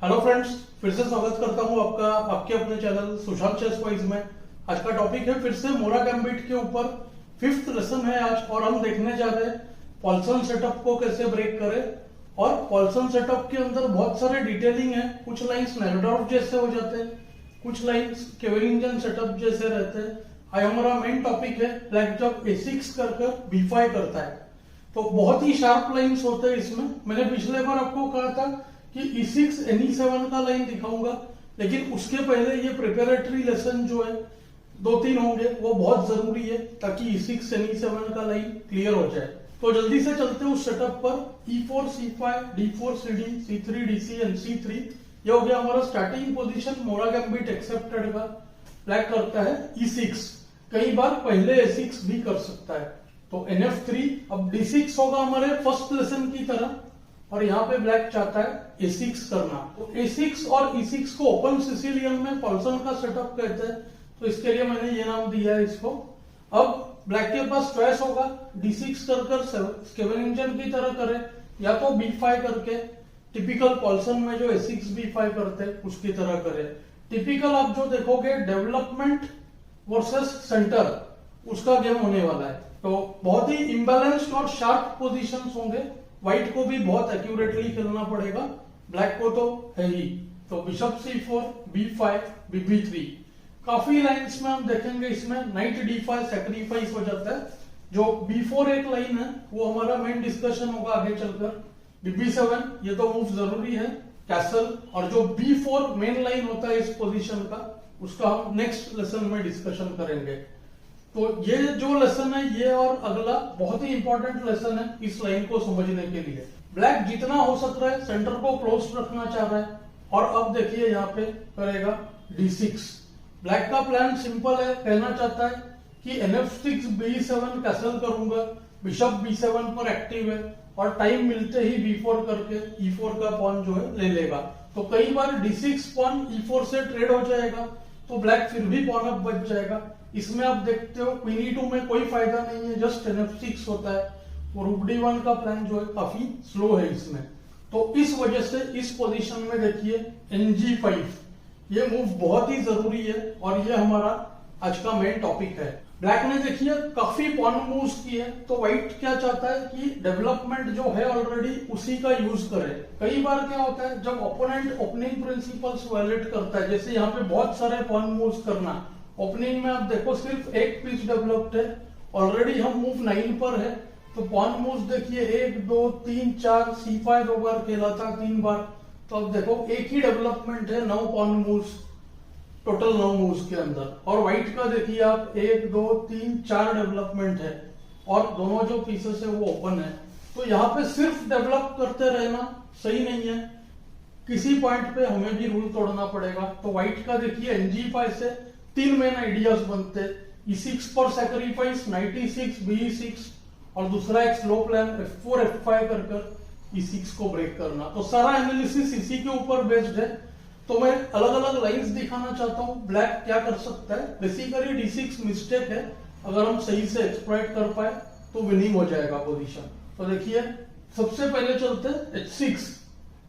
Hello friends, फिर से स्वागत करता हूं आपका आपके अपने चैनल सुशांत चेस वाइज में। आज का टॉपिक है फिर से मोरा गैम्बिट के ऊपर। फिफ्थ लेसन है आज और हम देखने जा रहे हैं पॉल्सन सेटअप को कैसे ब्रेक करें। और पॉल्सन सेटअप के अंदर बहुत सारे डिटेलिंग है। कुछ लाइंस नेगेडॉर्फ जैसे हो जाते हैं, कुछ लाइंस केवरिंजन सेटअप जैसे रहते हैं। आज हमारा मेन टॉपिक है ब्लैक जब a6 कर b5 करता है तो बहुत ही शार्प लाइंस होते हैं इसमें। मैंने पिछले बार आपको कहा था कि e6 ne7 का लाइन दिखाऊंगा, लेकिन उसके पहले ये प्रिपरेटरी लेसन जो है 2-3 होंगे वो बहुत जरूरी है ताकि e6 ne7 का लाइन क्लियर हो जाए। तो जल्दी से चलते हैं उस सेटअप पर। e4 c5 d4 cd c3 dc and c3 ये हो गया हमारा स्टार्टिंग पोजीशन मोरा गैम्बिट एक्सेप्टेड का। ब्लैक करता है e6, कई बार पहले a6 भी कर सकता है तो nf3। अब d6 होगा हमारे फर्स्ट लेसन की तरह और यहाँ पे ब्लैक चाहता है a6 करना। तो a6 और e6 को ओपन सिसिलियन में पॉल्सन का सेटअप कहते हैं, तो इसके लिए मैंने ये नाम दिया है इसको। अब ब्लैक के पास चॉइस होगा d6 कर स्केवेनिंजन की तरह करे या तो b5 करके टिपिकल पॉल्सन में जो a6 b5 करते हैं उसकी तरह करे। टिपिकल आप जो देखोगे डेवलपमेंट वर्सेस सेंटर उसका गेम होने वाला है, तो बहुत ही इम्बैलेंस्ड और शार्प पोजीशंस होंगे। व्हाइट को भी बहुत एक्यूरेटली खेलना पड़ेगा, ब्लैक को तो है ही। तो बिशप c4 b5 bb3 काफी लाइंस में हम देखेंगे इसमें नाइट d5 सैक्रिफाइस हो जाता है। जो b4 एक लाइन है वो हमारा मेन डिस्कशन होगा आगे चलकर। bb7 ये तो मूव जरूरी है कैसल, और जो b4 मेन लाइन होता है इस पोजीशन का उसका हम नेक्स्ट लेसन में डिस्कशन करेंगे। तो ये जो लेसन है ये और अगला बहुत ही इंपॉर्टेंट लेसन है इस लाइन को समझने के लिए। ब्लैक जितना हो सक रहा है सेंटर को क्लोज रखना चाह रहा है और अब देखिए यहाँ पे करेगा d6। ब्लैक का प्लान सिंपल है, कहना चाहता है कि nf6 b7 कैसल करूंगा, बिशप b7 पर एक्टिव है और टाइम मिलते ही b4 करके e4 का पॉन जो है ले लेगा। तो कई बार d6 पॉन e4 से ट्रेड हो जाएगा तो ब्लैक फिर भी पॉन अप बच जाएगा। इसमें आप देखते हो क्वीन e2 में कोई फायदा नहीं है, जस्ट nf6 होता है और रूक d1 का प्लान जो है काफी स्लो है इसमें। तो इस वजह से इस पोजीशन में देखिए ng5 ये मूव बहुत ही जरूरी है और ये हमारा आज का मेन टॉपिक है। ब्लैक ने देखिए काफी पॉन मूव्स किए, तो व्हाइट क्या चाहता है कि डेवलपमेंट जो है ऑलरेडी उसी का यूज करे। कई बार क्या होता है जब ओपोनेंट ओपनिंग प्रिंसिपल्स वायलेट करता है, जैसे यहाँ पे बहुत सारे पॉन मूव्स करना। ओपनिंग में आप देखो सिर्फ एक पीस डेवलप्ड है, ऑलरेडी हम मूव 9 पर है, तो पॉन मूव्स देखिए 1 2 3 4 c5 दो बार खेला था 3 बार, तो अब देखो एक ही डेवलपमेंट है 9 पॉन मूव्स, टोटल 9 मूव्स के अंदर। और व्हाइट का देखिए आप 1 2 3 4 डेवलपमेंट है और दोनों जो पीसेस है वो ओपन है। तो यहाँ पे सिर्फ डेवलप करते रहना सही नहीं है, किसी पॉइंट पे हमें भी रूल तोड़ना पड़ेगा। तो व्हाइट का देखिए ng5 से 3 मेन आइडियाज बनते हैं। e6 पर सैक्रिफाइस नाइट e6 b6 और दूसरा एक स्लो प्लान f4 f5 कर e6 को ब्रेक करना। तो सारा एनालिसिस इसी के ऊपर बेस्ड है। तो मैं अलग अलग लाइंस दिखाना चाहता हूं ब्लैक क्या कर सकता है। बेसिकली d6 मिस्टेक है, अगर हम सही से एक्सप्लॉइट कर पाए तो विनिंग हो जाएगा पोजीशन। तो देखिए सबसे पहले चलते हैं h6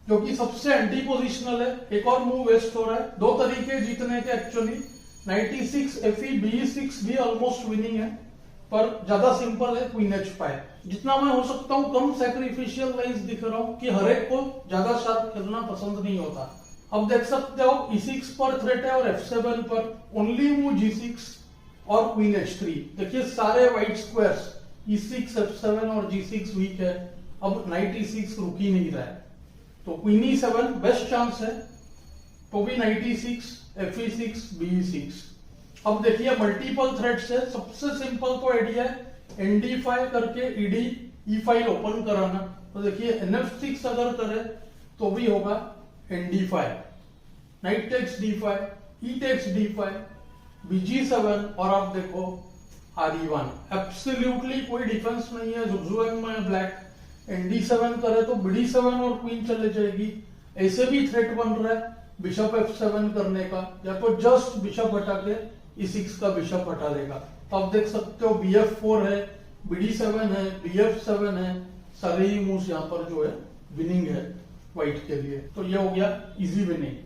जो कि सबसे एंटी पोजिशनल है। एक और मूव वेस्ट हो रहा है, 2 तरीके जीतने के actually. Night e6 fe b6 भी ऑलमोस्ट विनिंग है पर ज्यादा सिंपल है क्वीन h5। जितना मैं हो सकता हूं कम सैक्रिफिशियल लाइंस दिख रहा हूं कि हर एक को ज्यादा शार्प खेलना पसंद नहीं होता। अब देख सकते हो e6 पर थ्रेट है और f7 पर ओनली मूव g6 और क्वीन h3। देखिए सारे व्हाइट स्क्वायर्स e6 f7 और g6 वीक है। अब नाइट e6 रुक ही नहीं रहा है तो क्वीन e7 बेस्ट चांस है, तो भी नाइट e6 fe6 be6। अब देखिए मल्टीपल थ्रेड्स है, सबसे सिंपल तो आइडिया है nd5 करके ed e5 ओपन कराना। तो देखिए nf6 अगर करे तो भी होगा nd5, knight takes d5 e takes d5 bg7 और आप देखो re1। एब्सोल्युटली कोई डिफेंस नहीं है, जुगजुएंग में ब्लैक nd7 करे तो bd7 और क्वीन चले जाएगी। ऐसे भी थ्रेट बन रहा है बिशप f7 करने का, या तो जस्ट बिशप हटा के e6 का बिशप हटा लेगा। तो आप देख सकते हो bf4 है, bd7 है, bf7 है, सारे ही मूव्स यहाँ पर जो है विनिंग है। व्हाइट के लिए। तो ये हो गया इजी विनिंग।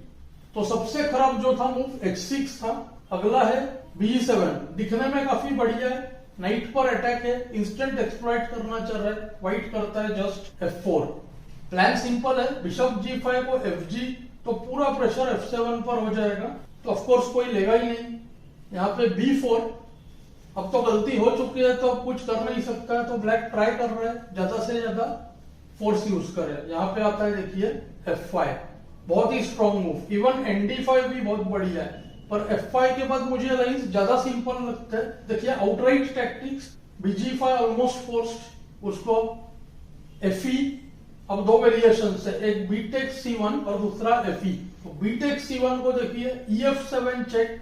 तो सबसे खराब जो था मूव H6 था। अगला है B7। दिखने में काफी बढ़िया है, नाइट पर अटैक है, इंस्टेंट एक्सप्लॉइट करना चाह रहा है, व्हाइट करता है जस्ट F4। प्लान सिंपल है, बिशप G5 को FG, तो पूरा प्रेशर F7 पर हो जाएगा, तो ऑफकोर्स कोई लेगा ही नहीं। यहाँ पे B4, अब तो गलती हो चुकी है तो अब कुछ कर नहीं सकता है, तो ब्लैक ट्राई कर रहा है ज्यादा से ज्यादा फोर्स यूज करे। यहाँ पे आता है देखिए F5, बहुत ही स्ट्रॉन्ग मूव। इवन ND5 भी बहुत बढ़िया है, पर F5 के बाद मुझे लाइंस ज्यादा सिंपल लगता है। देखिए outright tactics, BG5 almost forced, उसको FE। अब दो वेरिएशन है, एक बीटेक C1 और दूसरा FE। तो बीटेक C1 को देखिए EF7 चेक,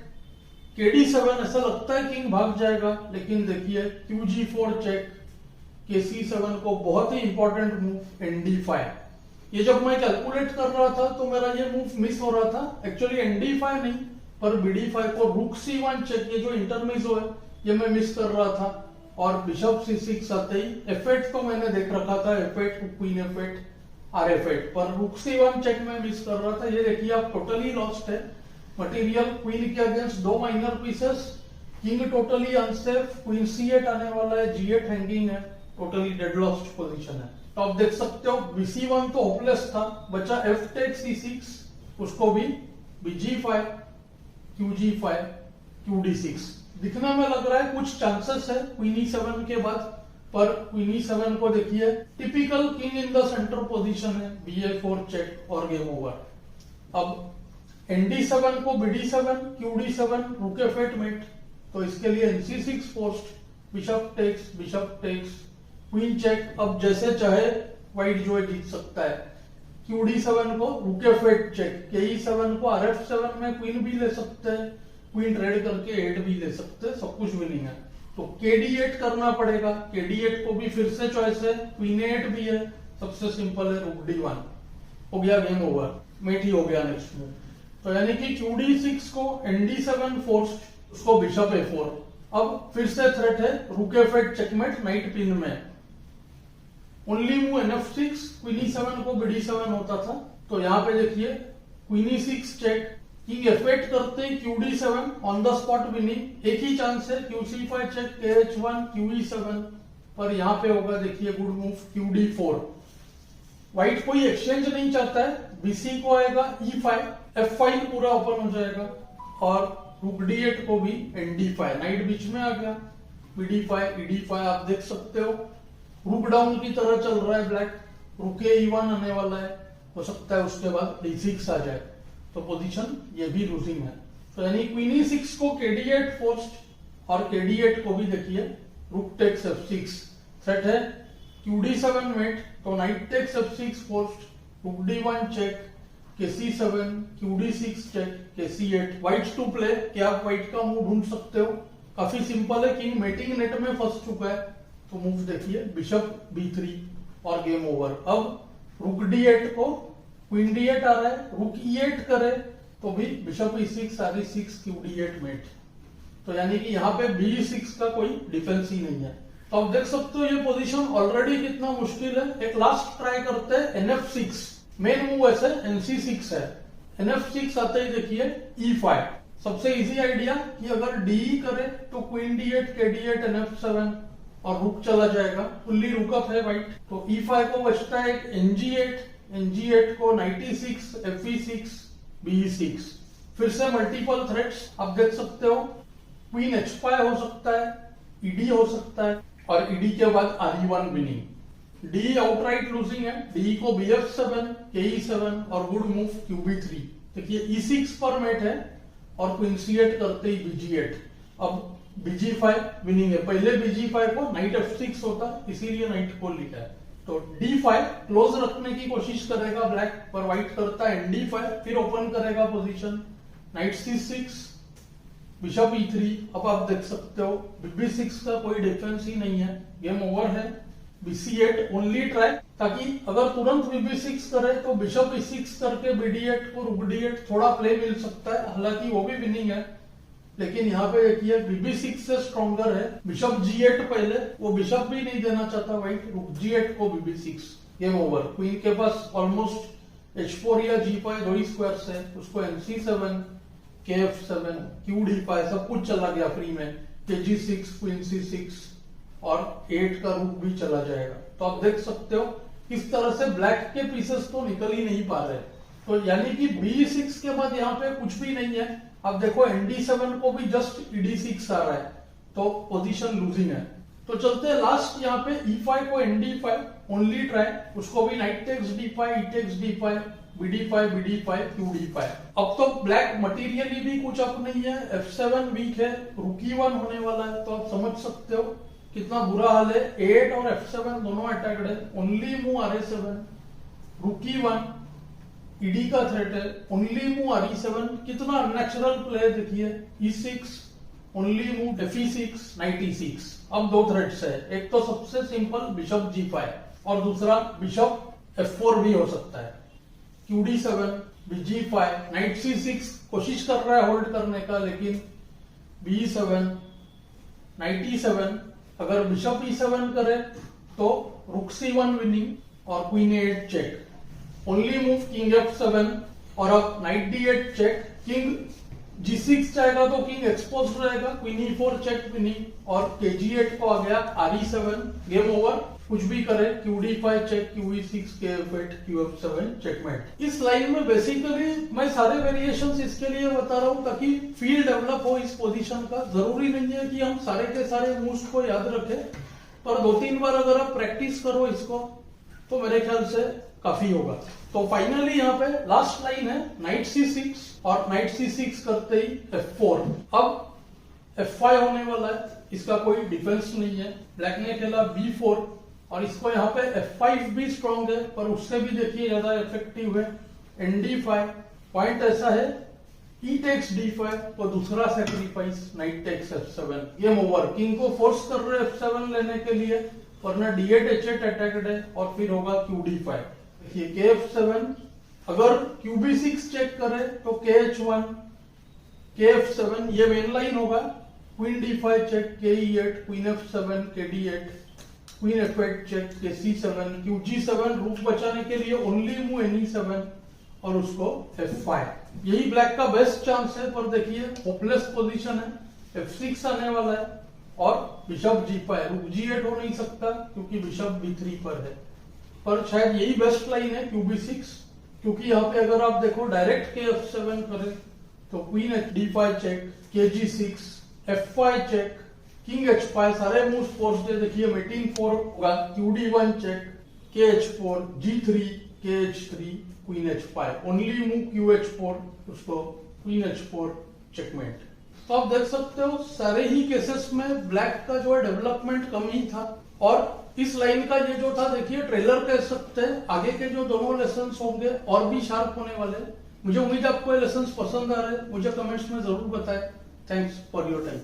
KD7, ऐसा लगता है किंग भाग जाएगा, लेकिन देखिए QG4 चेक, KC7 को बहुत ही इंपॉर्टेंट मूव ND5। ये जब मैं कैलकुलेट कर रहा था तो मेरा ये मूव मिस हो रहा था, एक्चुअली ND5 नहीं पर BD5 को रुक C1 चेक, ये जो इंटरमिजो है ये मैं मिस कर रहा था। और बिशप C6 आते ही F8 तो मैंने देख रखा था, F8 क्वीन F8 RF8, पर रुक C1 चेक में मिस कर रहा था। ये देखिए आप टोटली लॉस्ट है मटेरियल, क्वीन के अगेंस्ट दो minor pieces, king totally unsafe, queen C8 आने वाला है, G8 हैंगिंग है, टोटली डेड लॉस्ट पोजीशन है। तो आप देख सकते हो BC1 तो होपलेस था, बचा F टेक C6, उसको भी BG5 QG5 QD6। दिखने में लग रहा है कुछ चांसेस है क्वीन E7 के बाद, पर क्वीन E7 को देखिए typical king in the centre position है, BA4 चेक और गेम ओवर। अब ND7 को BD7 QD7 रुक F8 मेट, तो इसके लिए NC6 forced, bishop takes queen check. अब जैसे चाहे व्हाइट जो है जीत सकता है। QD7 को रुक F8 चेक, KE7 को RF7 में क्वीन भी ले सकते हैं, क्वीन ट्रेड करके 8 भी ले सकते हैं, सब कुछ विनिंग है। तो KD8 करना पड़ेगा, KD8 को भी फिर से चॉइस है, क्वीन 8 भी है, सबसे सिंपल है रुक D1। हो गया गेम ओवर, मेट ही हो गया नेक्स्ट मूव। तो यानी कि QD6 को ND7 फोर्स्ड, उसको बिशप A4। अब फिर से थ्रेट है रुक F8 चेकमेट नाइट पिन में। Only move NF6, queen E7 को BD7 होता था, तो यहाँ पे देखिए queen E6 check, king F8 करते ही QD7 on the spot winning. एक ही चांस है, QC5 चेक, KH1 QE7, पर यहाँ पे होगा देखिए गुड मूव QD4। व्हाइट कोई एक्सचेंज नहीं चाहता है, BC को आएगा E5, F5 पूरा ओपन हो जाएगा, और रुक D8 को भी ND5, नाइट बीच में आ गया, BD5 ED5। आप देख सकते हो रुक डाउन की तरह चल रहा है ब्लैक, रुक E1 आने वाला है, हो सकता है उसके बाद D6 आ जाए, तो पोजीशन ये भी लूजिंग है। तो यानी क्वीन E6 को KD8 फोर्स्ड, और KD8 को भी देखिए रुक टेक्स F6 सेट है, QD7 मेट, तो knight takes F6 forced, rook D1 check, KC7 QD6 check, KC8। White's to play, क्या आप व्हाइट का मूव ढूंढ सकते हो? काफी सिंपल है, किंग मेटिंग नेट में फंस चुका है, तो मूव देखिए बिशप B3 और गेम ओवर। अब रुक D8 को क्वीन D8 आ रहा है, रुक E8 करे तो भी bishop E6 RE6 QD8 met. तो यानी कि यहाँ पे B6 का कोई डिफेंस ही नहीं है। तो आप देख सकते हो ये पोजीशन ऑलरेडी कितना मुश्किल है। एक लास्ट ट्राई करते हैं NF6, मेन मूव ऐसे NC6 है, NF6 आते ही देखिए E5। सबसे इजी आइडिया कि अगर DE करे तो क्वीन D8 KD8 NF7 और रुक चला जाएगा, फुल्ली रुकअप है व्हाइट। तो E5 को बचता है एक NG8 को नाइट E6 FE6 BE6। फिर से मल्टीपल थ्रेट्स आप देख सकते हो, क्वीन H5 हो सकता है, ED हो सकता है, और ED के बाद RE1 winning. D outright losing है, D को BF7 KE7 और गुड मूव QB3। देखिए E6 पर मेट है और क्वीन C8 करते ही BG8। अब BG5 विनिंग है, पहले BG5 को नाइट F6 होता, इसीलिए नाइट को लिखा है। तो D5 क्लोज रखने की कोशिश करेगा ब्लैक, पर व्हाइट करता है ND5, फिर ओपन करेगा position, night C6 bishop E3। अब आप देख सकते हो BB6 का कोई डिफेंस ही नहीं है, गेम ओवर है। BC8 ओनली ट्राई, ताकि अगर तुरंत BB6 करे तो बिशप E6 करके BD8 को रुक D8 थोड़ा प्ले मिल सकता है, हालांकि वो भी विनिंग है। लेकिन यहाँ पे देखिए BB6 से स्ट्रॉन्गर है, बिशप G8 पहले, वो बिशप भी नहीं देना चाहता व्हाइट, रुक G8 को BB6, गेम ओवर। क्वीन के पास ऑलमोस्ट H4 या G5 दो ही स्क्वायर्स है, उसको MC7, KF7, QD5 सब कुछ चला गया फ्री में, KG6, क्वीन C6 और 8 का रूक भी चला जाएगा। तो आप देख सकते हो किस तरह से ब्लैक के पीसेस तो निकल ही नहीं पा रहे, तो यानी कि B6 के बाद यहाँ पे कुछ भी नहीं है। अब देखो ND7 को भी जस्ट ED6 आ रहा है, तो पोजीशन लूजिंग है। तो चलते हैं लास्ट यहाँ पे E5 को ND5 ओनली ट्राई, उसको भी knight takes D5, E takes D5, BD5, BD5, QD5। अब तो ब्लैक मटेरियली भी कुछ अप नहीं है, F7 वीक है, रुकी 1 होने वाला है, तो आप समझ सकते हो कितना बुरा हाल है। 8 और F7 दोनों अटैक्ड है, ओनली मूव RA7, रुकी 1, ईडी का थ्रेट है, ओनली मूव RE7, कितना अननेचुरल प्ले देखिए, E6, only move FE6, night E6। अब दो थ्रेट्स है, एक तो सबसे सिंपल बिशप G5 और दूसरा बिशप F4 भी हो सकता है, QD7, BG5, नाइट C6 कोशिश कर रहा है होल्ड करने का, लेकिन B7, नाइट E7, अगर बिशप E7 करे तो रुक C1 विनिंग और queen A8 check, only move king F7 और अब night D8 check, king G6 जाएगा तो किंग एक्सपोज रहेगा, क्वीन E4 चेक विनिंग और KG8 को आ गया RE7, गेम ओवर, कुछ भी करे, QD5 check, QE6, KF8, QF7 checkmate. इस लाइन में बेसिकली मैं सारे वेरिएशंस इसके लिए बता रहा हूं ताकि फील डेवलप हो इस पोजीशन का। जरूरी नहीं है कि हम सारे के सारे मूव्स को याद रखें, पर 2-3 बार अगर आप प्रैक्टिस करो इसको तो मेरे ख्याल से काफी होगा। तो फाइनली यहाँ पे लास्ट लाइन है नाइट C6 और नाइट C6 करते ही F4। अब F5 होने वाला है, इसका कोई डिफेंस नहीं है। ब्लैक ने खेला B4 और इसको यहाँ पे F5 भी स्ट्रॉन्ग है, पर उससे भी देखिए ज्यादा इफेक्टिव है ND5। पॉइंट ऐसा है E टेक्स D5 और दूसरा sacrifice knight takes F7, game over. King को फोर्स कर रहे F7 लेने के लिए, वरना D8 H8 अटैक्ड है और फिर होगा QD5। देखिए KF7, अगर QB6 चेक करे तो KH1, KF7 ये मेन लाइन होगा, queen D5 check, KE8, queen F7, KD8, queen F8 check, KC7, QG7 रूप बचाने के लिए ओनली मूव NE7 और उसको F5। यही ब्लैक का बेस्ट चांस है, पर देखिए होपलेस पोजीशन है, F6 आने वाला है और बिशप G5, रूक G8 हो नहीं सकता क्योंकि बिशप B3 पर है, पर शायद यही बेस्ट लाइन है QB6, क्योंकि यहाँ पे अगर आप देखो डायरेक्ट KF7 करे तो queen D5 check, KG6, F5 check, king H5, सारे मूव्स फोर्स्ड है। देखिए मेटिंग 4 होगा, QD1 check, KH4, G3, KH3, queen H5, only move QH4, उसको क्वीन H4 चेकमेट। तो आप देख सकते हो सारे ही केसेस में ब्लैक का जो है डेवलपमेंट कम ही था, और इस लाइन का ये जो था देखिए ट्रेलर कह सकते हैं। आगे के जो दोनों लेसन्स होंगे और भी शार्प होने वाले हैं। मुझे उम्मीद है आपको ये लेसन्स पसंद आ रहे हैं, मुझे कमेंट्स में जरूर बताएं। Thanks for your time.